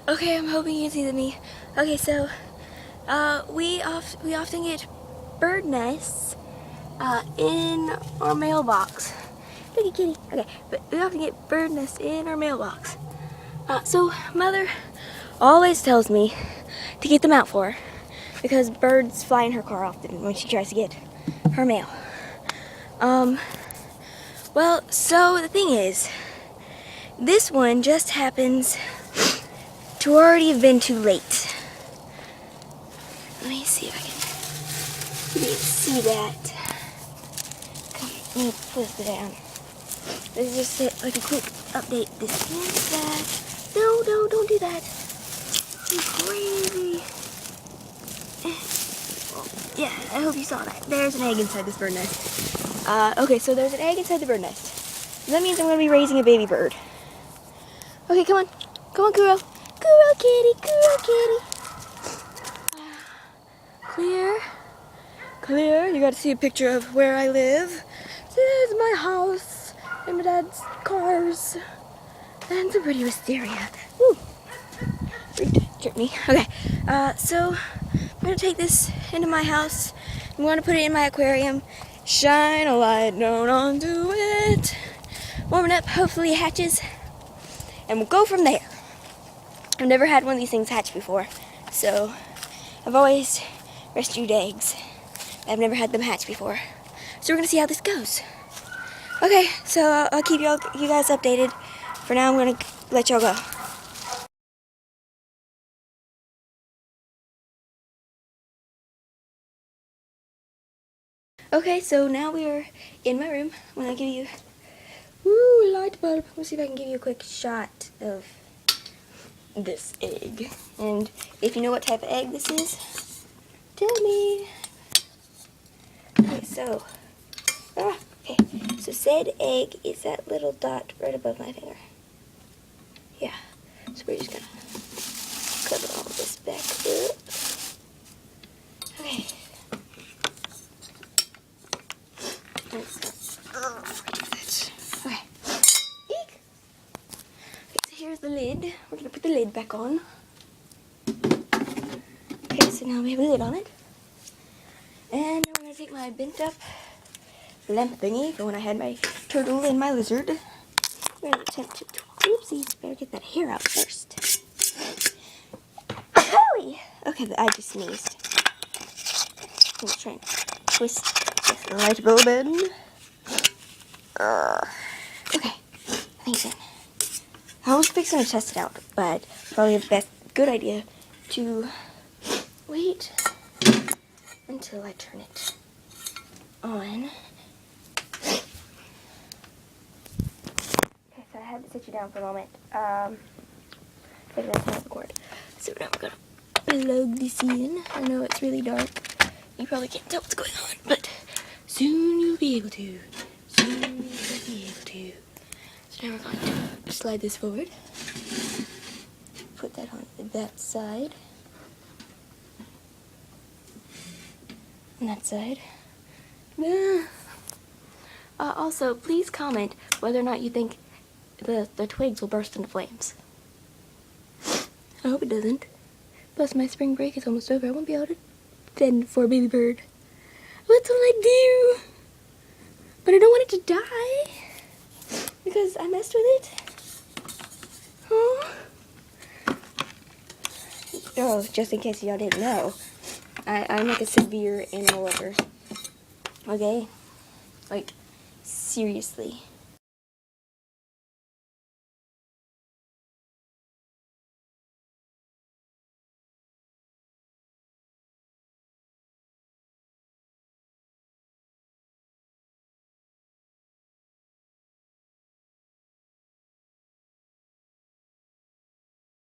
Okay, I'm hoping you can see me. Okay, so we often get bird nests in our mailbox. Look at kitty. Okay, but we often get bird nests in our mailbox. So Mother always tells me to get them out for her because birds fly in her car often when she tries to get her mail. Well, so the thing is, this one just happens to already have been too late. Let me see if I can see that. Come, let me flip it down. This is just like a quick update. This is that. No, don't do that. You crazy. Yeah, I hope you saw that. There's an egg inside this bird nest. Okay, so there's an egg inside the bird nest. That means I'm going to be raising a baby bird. Okay, come on. Come on, Kuro. Kuro kitty, Kuro kitty. Clear. Clear. You got to see a picture of where I live. This is my house and my dad's cars. And some pretty wisteria. Woo. Tricked me. Okay, so I'm going to take this into my house. I'm going to put it in my aquarium. Shine a light down onto it. Warm it up. Hopefully it hatches. And we'll go from there. I've never had one of these things hatch before. So I've always rescued eggs. I've never had them hatch before. So we're going to see how this goes. Okay, so I'll keep you guys updated. For now, I'm going to let y'all go. Okay, so now we are in my room. I'm going to give you a light bulb. Let's see if I can give you a quick shot of this egg. And if you know what type of egg this is, tell me. Okay, so said egg is that little dot right above my finger. Yeah, so we're just gonna cover all this back up. Okay. Okay. Eek. Okay, so here's the lid. We're gonna put the lid back on. Okay, so now we have a lid on it. And now we're gonna take my bent up lamp thingy for when I had my turtle and my lizard. We're gonna attempt to, oopsies, better get that hair out first. Holy! Okay, I just sneezed. I'm just trying to twist this light bulb in. Okay, I think so. I was fixing to test it out, but probably the best good idea to wait until I turn it on. Okay, so I had to sit you down for a moment. But that's not the cord. So now we're gonna plug this in. I know it's really dark. You probably can't tell what's going on, but soon you'll be able to. Soon you'll be able to. So now we're going to slide this forward. Put that on that side. And that side. Also, please comment whether or not you think the twigs will burst into flames. I hope it doesn't. Plus, my spring break is almost over. I won't be able to tend for a baby bird. What will I do? But I don't want it to die because I messed with it. Oh, just in case y'all didn't know, I'm like a severe animal lover. Okay? Like, seriously.